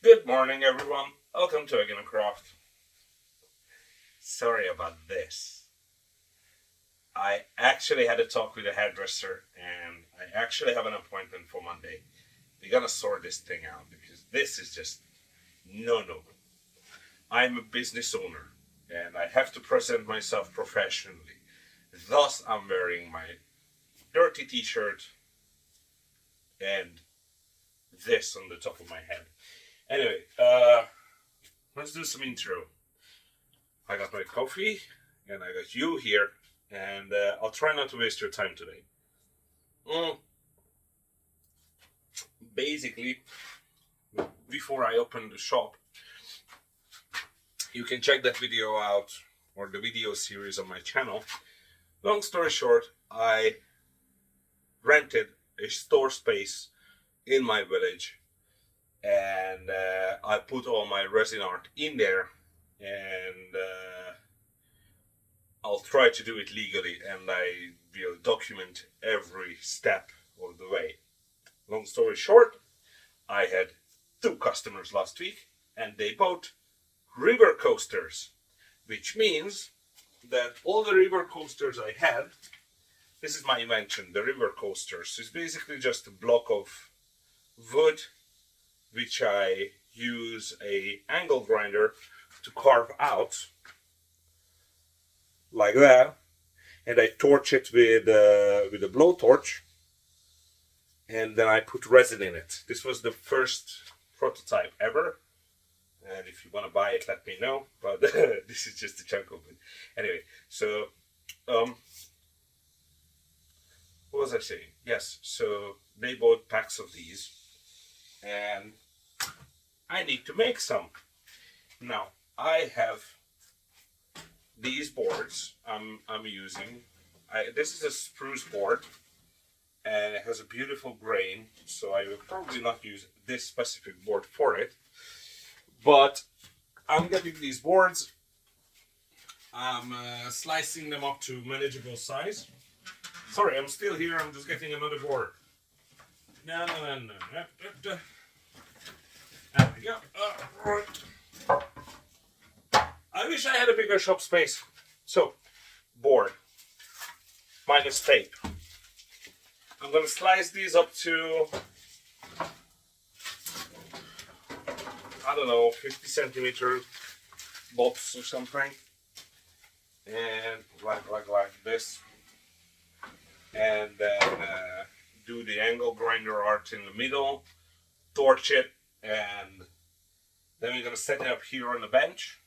Good morning, everyone. Welcome to Again Craft. Sorry about this. I actually had a talk with a hairdresser, and I actually have an appointment for Monday. We gotta sort this thing out because this is just no. I'm a business owner, and I have to present myself professionally. Thus, I'm wearing my dirty T-shirt and this on the top of my head. Anyway, let's do some intro. I got my coffee, and I got you here, and I'll try not to waste your time today. Mm, Basically, before I open the shop, you can check that video out or the video series on my channel. Long story short, I rented a store space in my village, and I put all my resin art in there, and I'll try to do it legally, and I will document every step of the way. Long story short, I had two customers last week, and they bought river coasters, which means that all the river coasters I had, this is my invention, the river coasters. It's basically just a block of wood, which I use a angle grinder to carve out, like that, and I torch it with a blowtorch, and then I put resin in it. This was the first prototype ever, and if you want to buy it, let me know. But this is just a chunk of it. Anyway, so what was I saying? Yes, so they bought packs of these, and I need to make some. Now I have these boards I'm using. This is a spruce board, and it has a beautiful grain, so I will probably not use this specific board for it. But I'm getting these boards. I'm slicing them up to manageable size. Sorry, I'm still here. I'm just getting another board. No. There we go. Right. I wish I had a bigger shop space. So, board minus tape. I'm gonna slice these up to, I don't know, 50 centimeter bolts or something, and like this, and then do the angle grinder art in the middle, torch it, and then we're gonna set it up here on the bench,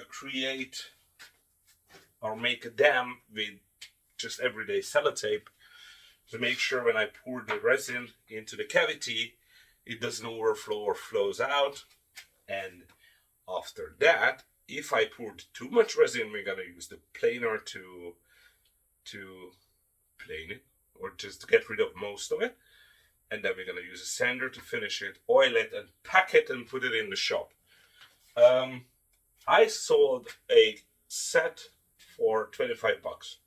create or make a dam with just everyday sellotape to make sure when I pour the resin into the cavity, it doesn't overflow or flows out. And after that, if I poured too much resin, we're gonna use the planer to plane it, or just to get rid of most of it. And then we're gonna use a sander to finish it, oil it, and pack it and put it in the shop. I sold a set for $25.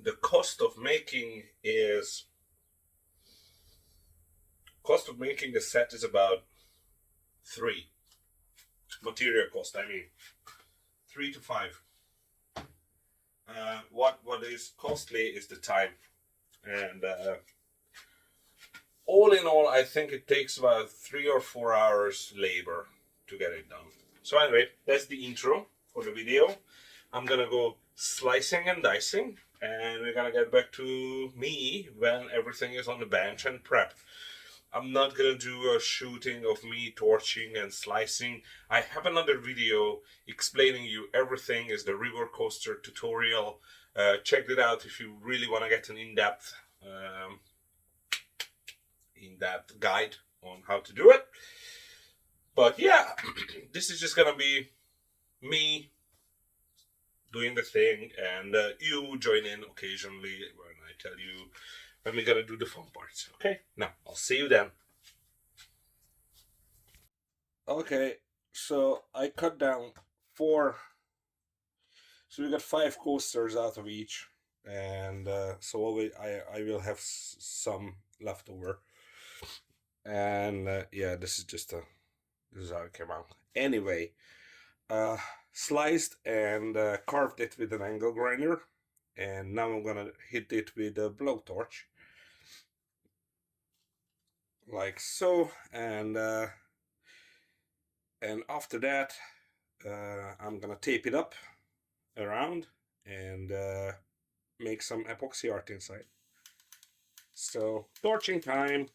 The cost of making a set is about three. Material cost, I mean, 3 to 5. What is costly is the time, and all in all, I think it takes about 3 or 4 hours labor to get it done. So anyway, that's the intro for the video. I'm gonna go slicing and dicing, and we're gonna get back to me when everything is on the bench and prepped. I'm not gonna do a shooting of me torching and slicing. I have another video explaining you everything is the river coaster tutorial. Check it out if you really want to get an in-depth guide on how to do it. But yeah, this is just gonna be me doing the thing, and you join in occasionally when I tell you when we're gonna do the fun parts. Okay, now I'll see you then. Okay, so I cut down 4, so we got 5 coasters out of each, and so I will have some left over, And yeah, this is how it came out. Anyway, sliced and carved it with an angle grinder, and now I'm gonna hit it with a blowtorch, like so, and after that, I'm gonna tape it up around and make some epoxy art inside. So, torching time.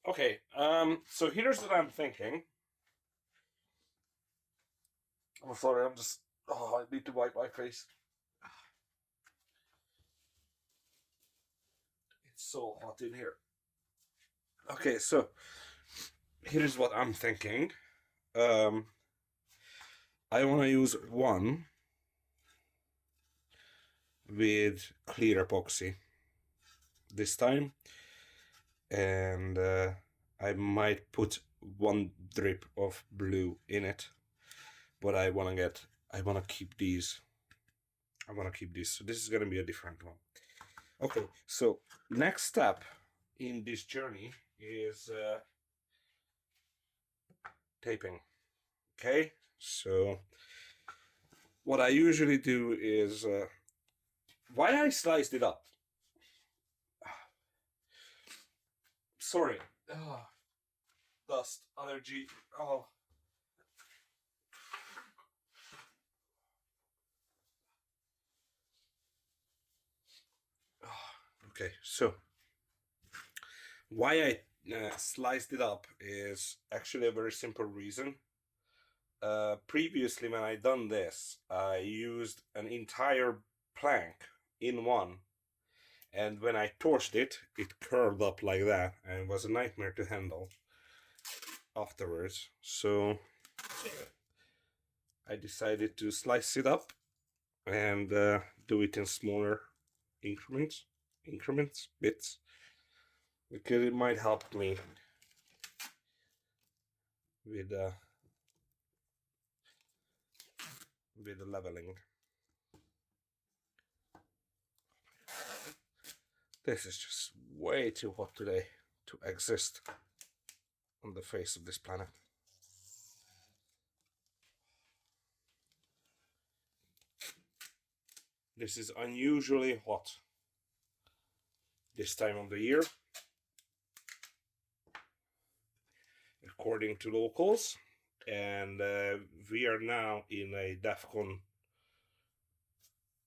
Okay, so here's what I'm thinking. I'm sorry, I need to wipe my face. It's so hot in here. Okay, so here's what I'm thinking. Um, I want to use one with clear epoxy this time, and I might put one drip of blue in it, but I want to keep these. I want to keep this. So this is going to be a different one. Okay, so next step in this journey is taping. Okay, so what I usually do is why I sliced it up. Sorry, dust allergy. Oh, okay. So why I sliced it up is actually a very simple reason. Previously, when I done this, I used an entire plank in one, and when I torched it, it curled up like that, and it was a nightmare to handle afterwards. So I decided to slice it up and do it in smaller bits, because it might help me with the leveling. This is just way too hot today to exist on the face of this planet. This is unusually hot this time of the year, according to locals, and we are now in a DEFCON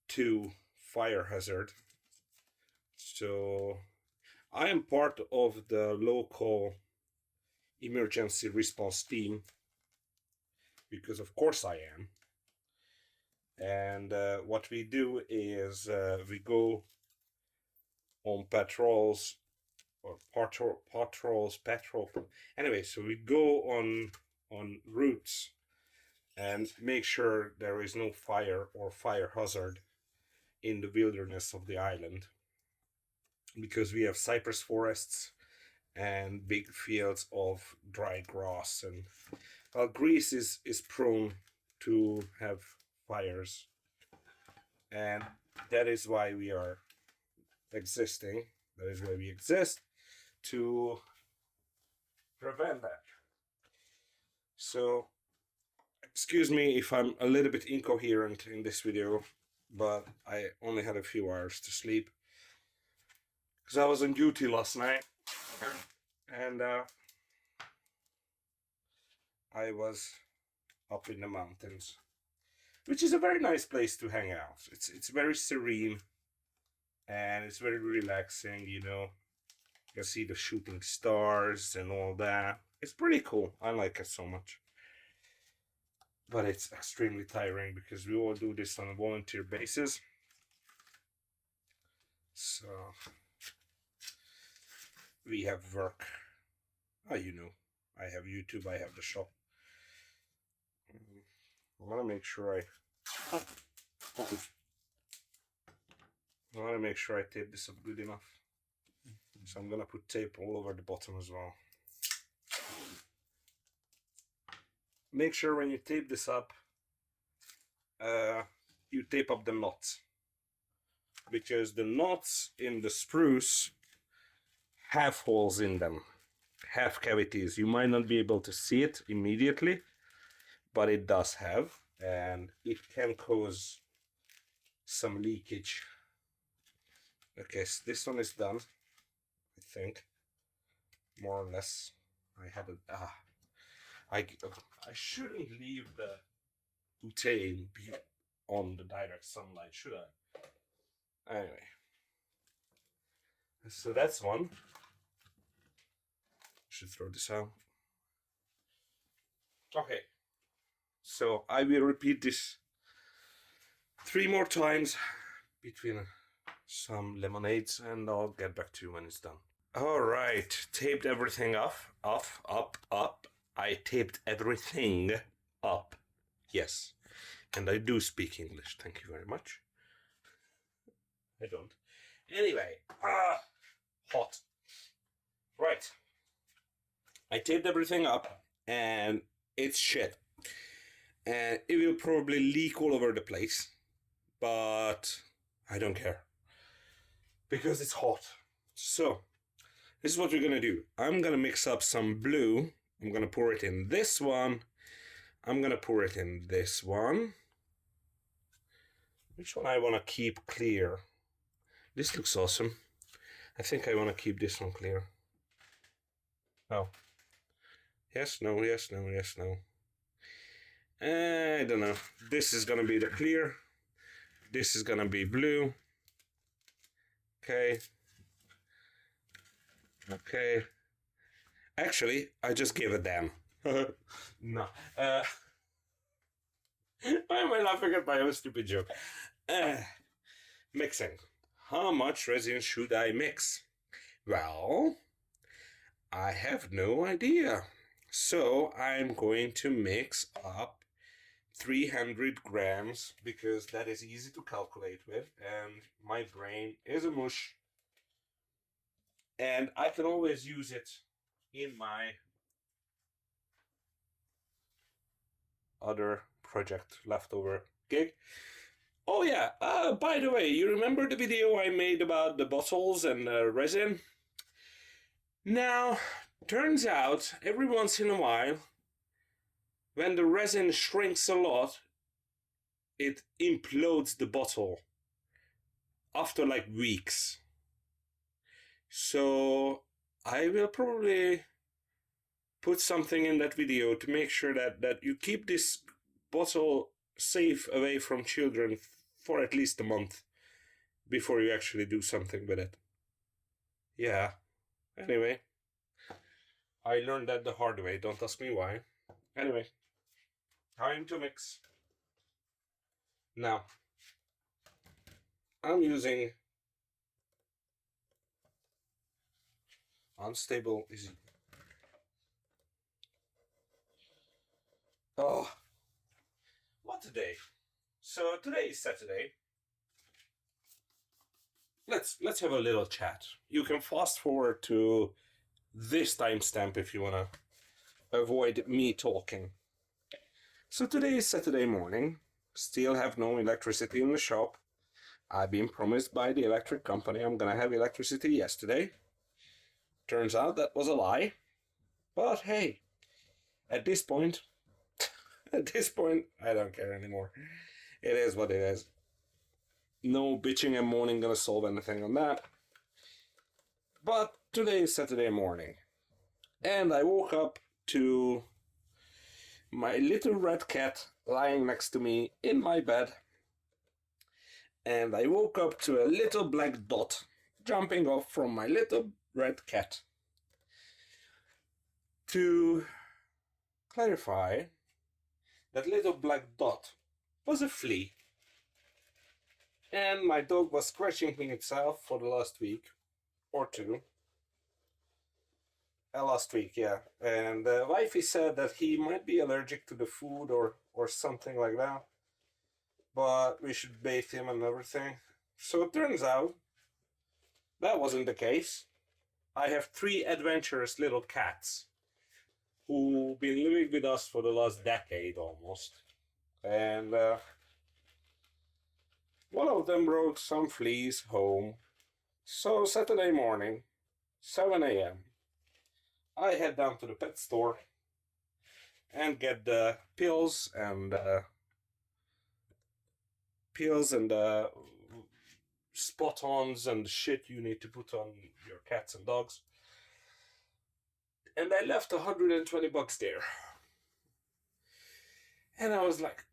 2 fire hazard. So I am part of the local emergency response team, because of course I am. And what we do is we go on patrols or patrols. Anyway, so we go on routes and make sure there is no fire or fire hazard in the wilderness of the island, because we have cypress forests and big fields of dry grass, and Greece is prone to have fires, and that is why we are existing. That is why we exist, to prevent that. So excuse me if I'm a little bit incoherent in this video, but I only had a few hours to sleep because I was on duty last night, and I was up in the mountains, which is a very nice place to hang out. It's very serene and it's very relaxing, you know. You can see the shooting stars and all that. It's pretty cool. I like it so much. But it's extremely tiring because we all do this on a volunteer basis. So we have work. Oh, you know, I have YouTube, I have the shop. I want to make sure I tape this up good enough. So I'm gonna put tape all over the bottom as well. Make sure when you tape this up, you tape up the knots, because the knots in the spruce have holes in them, have cavities. You might not be able to see it immediately, but it does have, and it can cause some leakage. Okay, so this one is done, I think, more or less. I had it. I shouldn't leave the butane on the direct sunlight, should I? Anyway, so that's one. Should throw this out. Okay, so I will repeat this 3 more times between some lemonades, and I'll get back to you when it's done. All right, taped everything up. I taped everything up. Yes, and I do speak English. Thank you very much. I don't. Anyway, hot. Right. I taped everything up, and it's shit. And it will probably leak all over the place, but I don't care, because it's hot. So, this is what we're gonna do. I'm gonna mix up some blue. I'm gonna pour it in this one. I'm gonna pour it in this one. Which one I wanna keep clear? This looks awesome. I think I wanna keep this one clear. Oh. Yes, no, yes, no, yes, no. I don't know. This is gonna be the clear. This is gonna be blue. Okay. Okay. Actually, I just gave a damn. No. Why am I laughing at my own stupid joke? Mixing. How much resin should I mix? Well, I have no idea. So I'm going to mix up 300 grams, because that is easy to calculate with, and my brain is a mush. And I can always use it in my other project leftover gig. Oh yeah, by the way, you remember the video I made about the bottles and resin? Now, turns out, every once in a while, when the resin shrinks a lot, it implodes the bottle after like weeks. So I will probably put something in that video to make sure that you keep this bottle safe away from children for at least a month before you actually do something with it. Yeah. Anyway, I learned that the hard way. Don't ask me why. Anyway, time to mix. Now, I'm using unstable easy. Oh, today. So today is Saturday. Let's have a little chat. You can fast forward to this timestamp if you wanna avoid me talking. So today is Saturday morning. Still have no electricity in the shop. I've been promised by the electric company I'm gonna have electricity yesterday. Turns out that was a lie. But hey, at this point, I don't care anymore. It is what it is. No bitching and moaning gonna solve anything on that. But today is Saturday morning. And I woke up to my little red cat lying next to me in my bed. And I woke up to a little black dot jumping off from my little red cat. To clarify, that little black dot was a flea. And my dog was scratching itself for the last week or two. Last week, yeah. And wifey said that he might be allergic to the food or something like that. But we should bathe him and everything. So it turns out that wasn't the case. I have 3 adventurous little cats who've been living with us for the last decade almost. And one of them brought some fleas home. So Saturday morning, 7 a.m., I head down to the pet store and get the pills and spot-ons and shit you need to put on your cats and dogs. And I left $120 there. And I was like,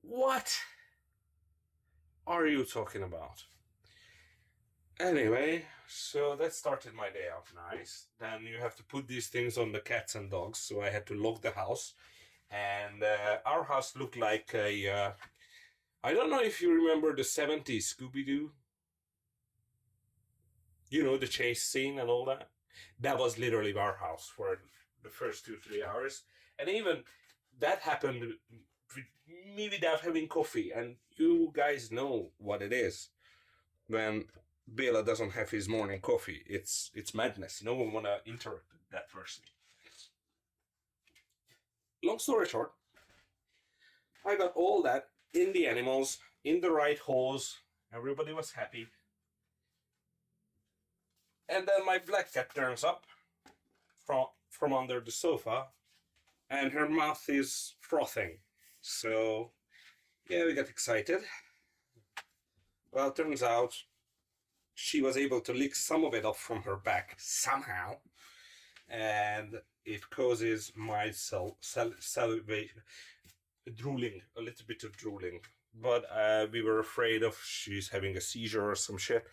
what are you talking about? Anyway, so that started my day out nice. Then you have to put these things on the cats and dogs, so I had to lock the house. And our house looked like a... I don't know if you remember the 70s Scooby-Doo. You know, the chase scene and all that. That was literally our house for the first 2-3 hours. And even that happened with me without having coffee. And you guys know what it is when Bela doesn't have his morning coffee. It's madness. No one want to interact with that person. Long story short, I got all that in the animals, in the right holes. Everybody was happy. And then my black cat turns up from under the sofa, and her mouth is frothing. So, yeah, we got excited. Well, it turns out she was able to lick some of it off from her back somehow, and it causes mild salivation, drooling, a little bit of drooling. But we were afraid of she's having a seizure or some shit.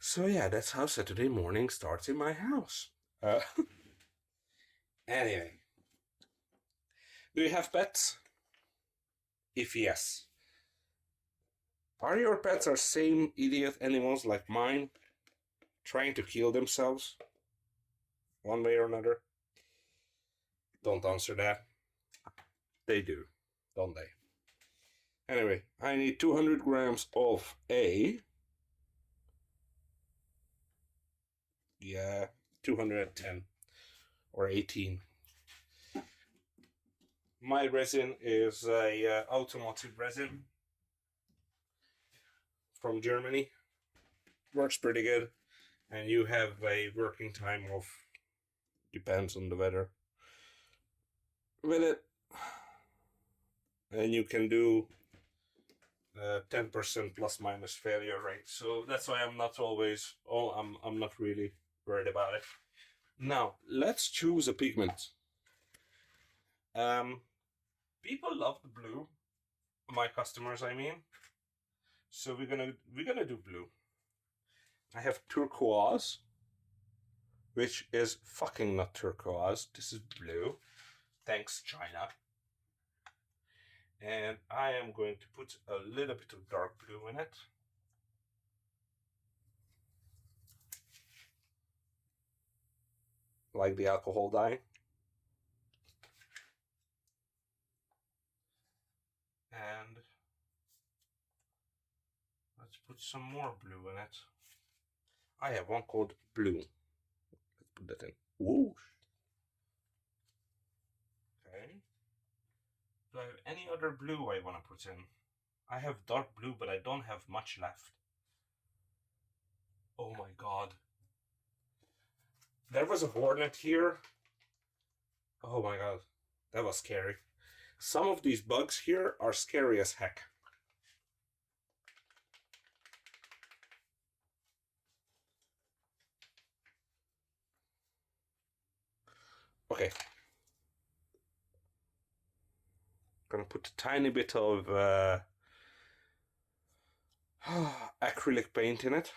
So yeah, that's how Saturday morning starts in my house. Anyway, do you have pets? If yes, are your pets are same idiot animals like mine, trying to kill themselves, one way or another? Don't answer that. They do, don't they? Anyway, I need 200 grams of A. Yeah, 210 or 18. My resin is a automotive resin from Germany. Works pretty good, and you have a working time of, depends on the weather, with it, and you can do 10% plus minus failure rate. So that's why I'm not always. I'm not really worried about it. Now let's choose a pigment. People love the blue. My customers, I mean. So we're gonna do blue. I have turquoise, which is fucking not turquoise. This is blue. Thanks, China. And I am going to put a little bit of dark blue in it. Like the alcohol dye. Let's put some more blue in it. I have one called blue. Let's put that in. Whoosh. Okay. Do I have any other blue I want to put in? I have dark blue, but I don't have much left. Oh my god. There was a hornet here. Oh my god. That was scary. Some of these bugs here are scary as heck. Okay. Gonna put a tiny bit of acrylic paint in it.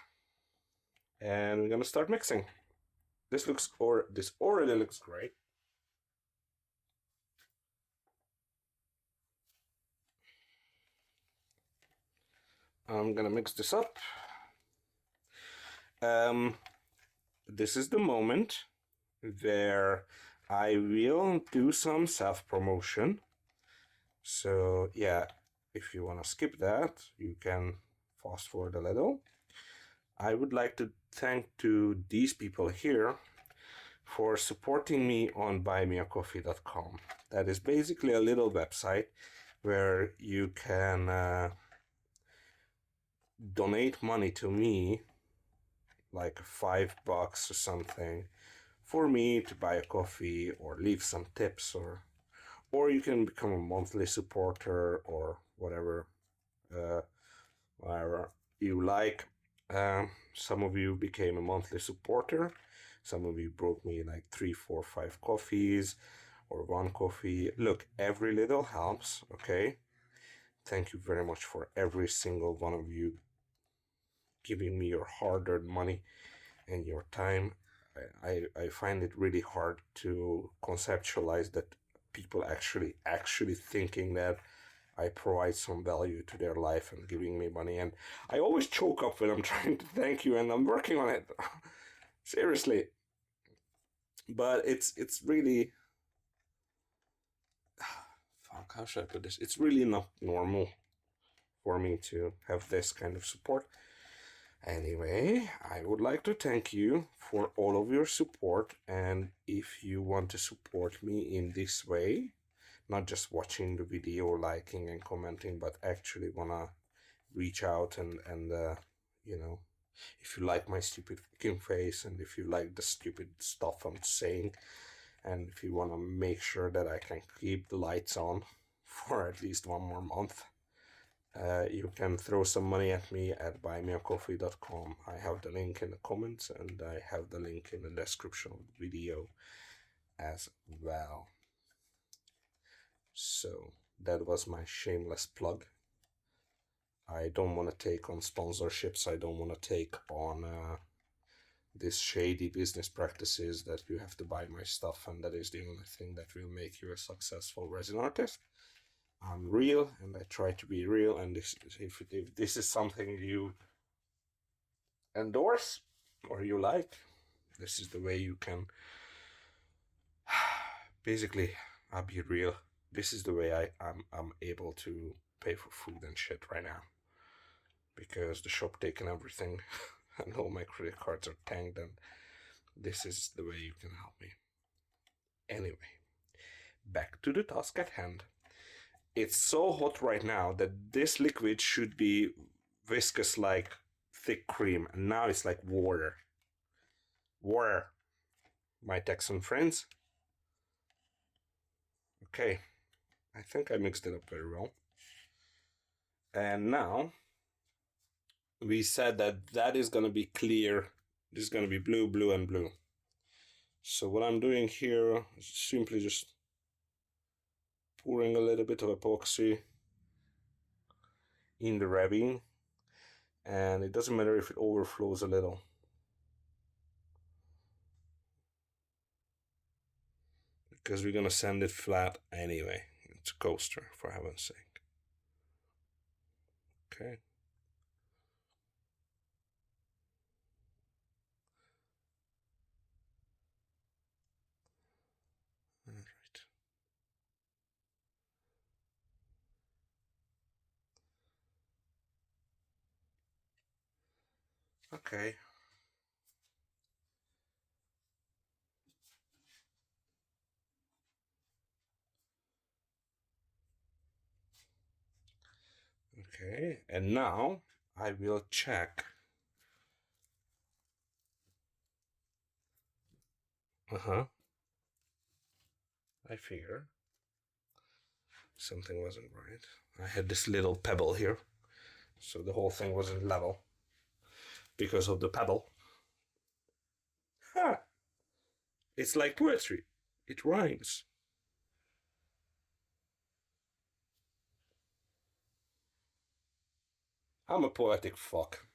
And we're gonna start mixing. This already looks great. I'm gonna mix this up. This is the moment where I will do some self-promotion. So yeah, if you want to skip that, you can fast forward a little. I would like to thank to these people here for supporting me on buymeacoffee.com. That is basically a little website where you can donate money to me, like $5 or something, for me to buy a coffee or leave some tips, or you can become a monthly supporter or whatever you like. Some of you became a monthly supporter. Some of you brought me like 3, 4, 5 coffees or 1 coffee. Look, every little helps, okay? Thank you very much for every single one of you giving me your hard-earned money and your time. I find it really hard to conceptualize that people actually thinking that I provide some value to their life and giving me money. And I always choke up when I'm trying to thank you, and I'm working on it. Seriously. But it's really... Fuck, how should I put this? It's really not normal for me to have this kind of support. Anyway, I would like to thank you for all of your support, and if you want to support me in this way, not just watching the video, liking and commenting, but actually wanna reach out and you know, if you like my stupid fucking face, and if you like the stupid stuff I'm saying, and if you wanna make sure that I can keep the lights on for at least 1 more month, you can throw some money at me at buymeacoffee.com. I have the link in the comments, and I have the link in the description of the video as well. So that was my shameless plug. I don't want to take on sponsorships. I don't want to take on this shady business practices that you have to buy my stuff, and that is the only thing that will make you a successful resin artist. I'm real, and I try to be real, and if this is something you endorse or you like, this is the way you can... Basically, I'll be real. This is the way I'm able to pay for food and shit right now, because the shop taken everything and all my credit cards are tanked, and this is the way you can help me. Anyway, back to the task at hand. It's so hot right now that this liquid should be viscous like thick cream, and now it's like water. Water, my Texan friends. Okay, I think I mixed it up very well. And now, we said that is going to be clear. This is going to be blue, blue, and blue. So what I'm doing here is simply just pouring a little bit of epoxy in the ravine, and it doesn't matter if it overflows a little. Because we're gonna sand it flat anyway. It's a coaster, for heaven's sake. Okay. All right. Okay. Okay, and now I will check. Uh-huh. I figure something wasn't right. I had this little pebble here, so the whole thing wasn't level because of the pebble. Ha! It's like poetry. It rhymes. I'm a poetic fuck.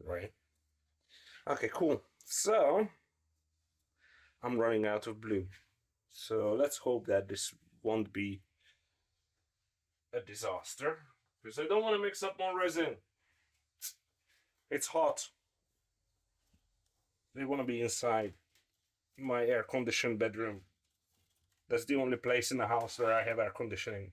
Right. Okay, cool. So, I'm running out of blue. So let's hope that this won't be a disaster. Because I don't want to mix up more resin. It's hot. I want to be inside my air-conditioned bedroom. That's the only place in the house where I have air conditioning.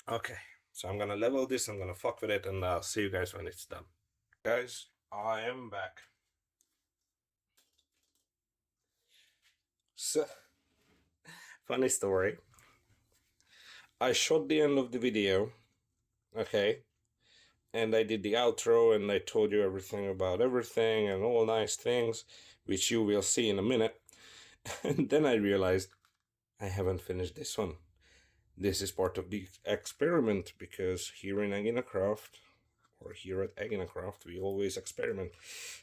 Okay, so I'm gonna level this, I'm gonna fuck with it, and I'll see you guys when it's done. Guys, I am back. So, funny story. I shot the end of the video, okay, and I did the outro and I told you everything about everything and all nice things, which you will see in a minute. And then I realized I haven't finished this one. This is part of the experiment because here in Aginacraft, or here at Aginacraft, we always experiment.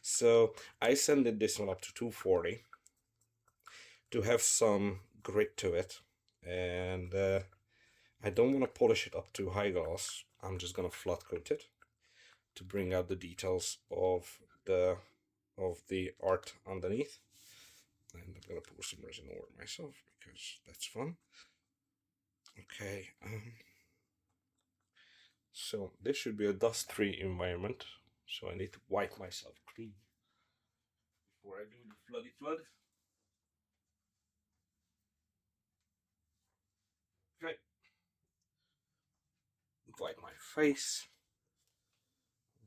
So I sent this one up to 240 to have some grit to it, and I don't want to polish it up to high gloss. I'm just gonna flat coat it to bring out the details of the art underneath. And I'm gonna pour some resin over myself because that's fun. Okay, so this should be a dust-free environment. So I need to wipe myself clean before I do the floody flood. Okay, wipe my face.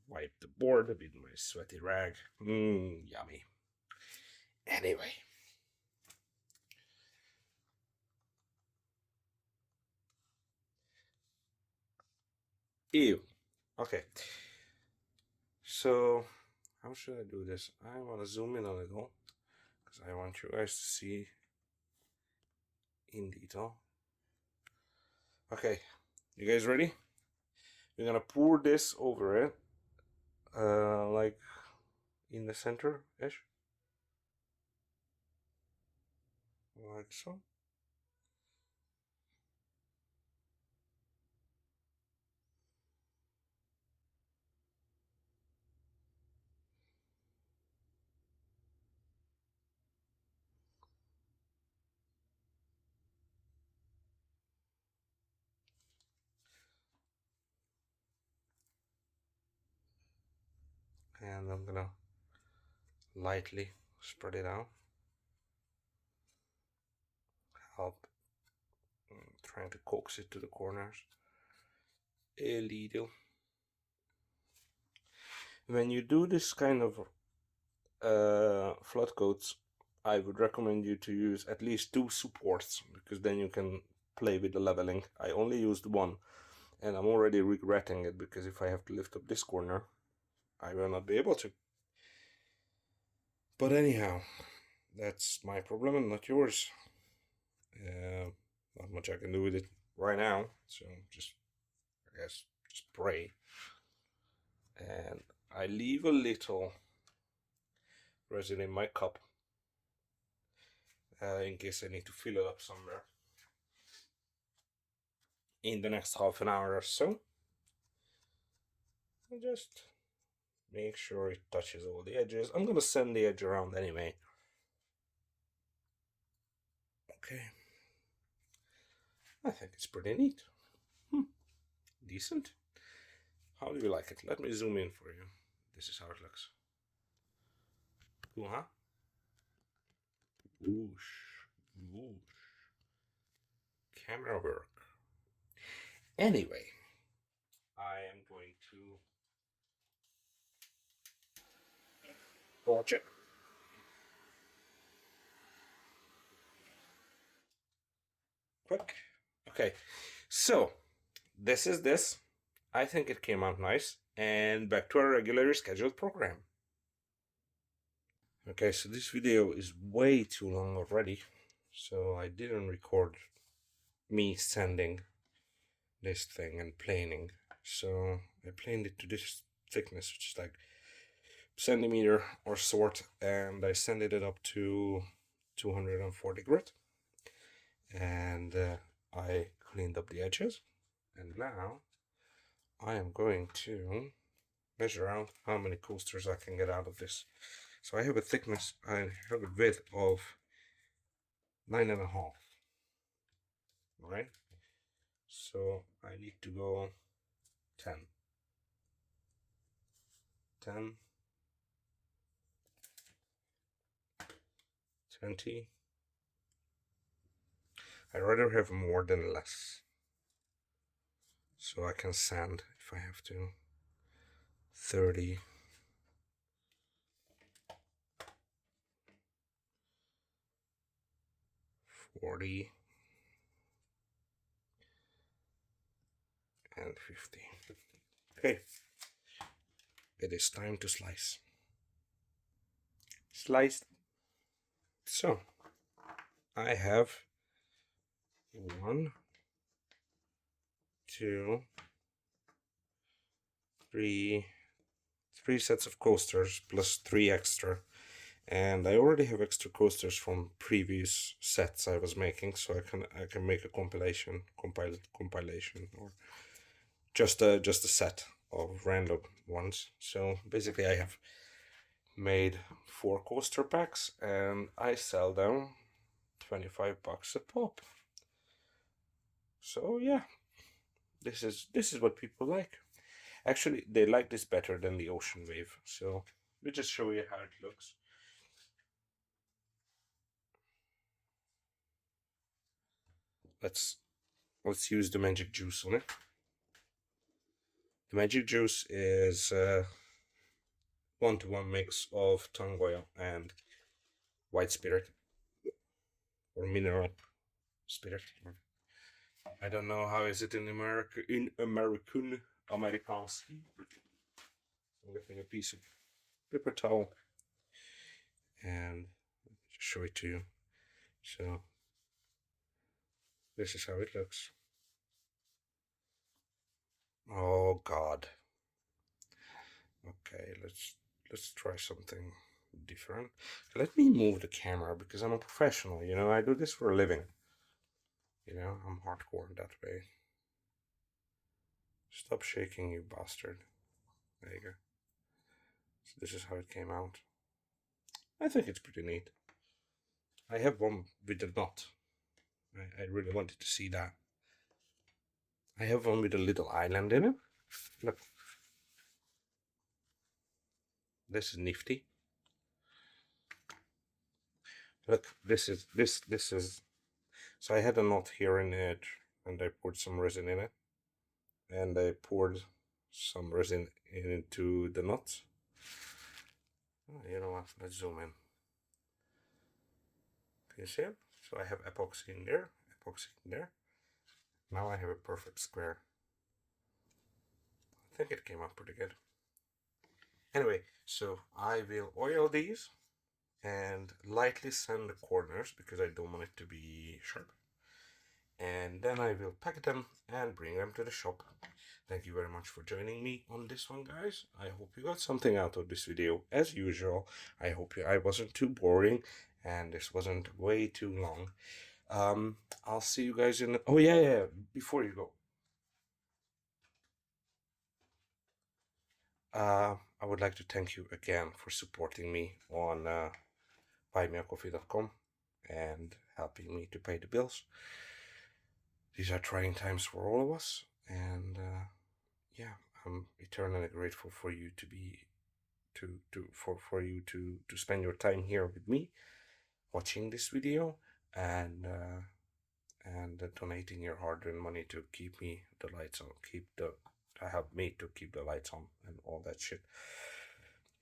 Wipe the board with my sweaty rag. Yummy. Anyway. Ew. Okay. So, how should I do this? I want to zoom in a little because I want you guys to see in detail. Okay, you guys ready? We're gonna pour this over it, like in the center-ish, like so. And I'm gonna lightly spread it out. Help trying to coax it to the corners. A little. When you do this kind of flat coats, I would recommend you to use at least 2 supports because then you can play with the leveling. I only used 1 and I'm already regretting it because if I have to lift up this corner, I will not be able to. But anyhow, that's my problem and not yours. Not much I can do with it right now, so just, I guess, just pray. And I leave a little resin in my cup in case I need to fill it up somewhere in the next half an hour or so. And just make sure it touches all the edges. I'm gonna sand the edge around anyway. Okay. I think it's pretty neat. Decent. How do you like it? Let me zoom in for you. This is how it looks. Cool, huh? Whoosh, whoosh. Camera work. Anyway, I am going to watch it. Quick. Okay, so this is this. I think it came out nice. And back to our regularly scheduled program. Okay, so this video is way too long already. So I didn't record me sanding this thing and planing. So I planed it to this thickness, which is like centimeter or sort, and I sanded it up to 240 grit. And I cleaned up the edges. And now I am going to measure out how many coasters I can get out of this. So I have a thickness, I have a width of 9.5. Right? So I need to go 10. 10, 20. I'd rather have more than less. So I can sand if I have to. 30. 40. And 50. Okay. It is time to slice. Sliced. So I have 1, 2, 3 sets of coasters plus 3 extra, and I already have extra coasters from previous sets I was making, so I can make a compilation or just a set of random ones. So basically I have made 4 coaster packs and I sell them $25 a pop. So yeah, this is what people like. Actually, they like this better than the Ocean Wave. So let me just show you how it looks. Let's use the magic juice on it. The magic juice is 1-to-1 mix of tung oil and white spirit or mineral spirit. I don't know how is it in America Amerikaans. I'm getting a piece of paper towel and just show it to you. So this is how it looks. Oh God. Okay, let's try something different. Let me move the camera because I'm a professional, you know, I do this for a living. You know, I'm hardcore in that way. Stop shaking, you bastard. There you go. So this is how it came out. I think it's pretty neat. I have one with a knot. I really wanted to see that. I have one with a little island in it. Look. This is nifty. Look, this is so I had a knot here in it and I poured some resin in it. And I poured some resin into the knot. Oh, you know what? Let's zoom in. Can you see it? So I have epoxy in there, epoxy in there. Now I have a perfect square. I think it came out pretty good. Anyway, so I will oil these and lightly sand the corners because I don't want it to be sharp. And then I will pack them and bring them to the shop. Thank you very much for joining me on this one, guys. I hope you got something out of this video. As usual, I hope I wasn't too boring and this wasn't way too long. I'll see you guys in... Oh, yeah, before you go. I would like to thank you again for supporting me on buymeacoffee.com and helping me to pay the bills. These are trying times for all of us, and yeah, I'm eternally grateful for you to be for you to spend your time here with me. watching this video and donating your hard-earned money to keep me the lights on, to help me to keep the lights on and all that shit.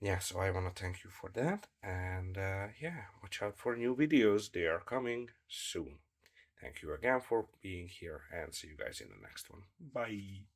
Yeah, so I want to thank you for that, and yeah, watch out for new videos. They are coming soon. Thank you again for being here, and see you guys in the next one. Bye.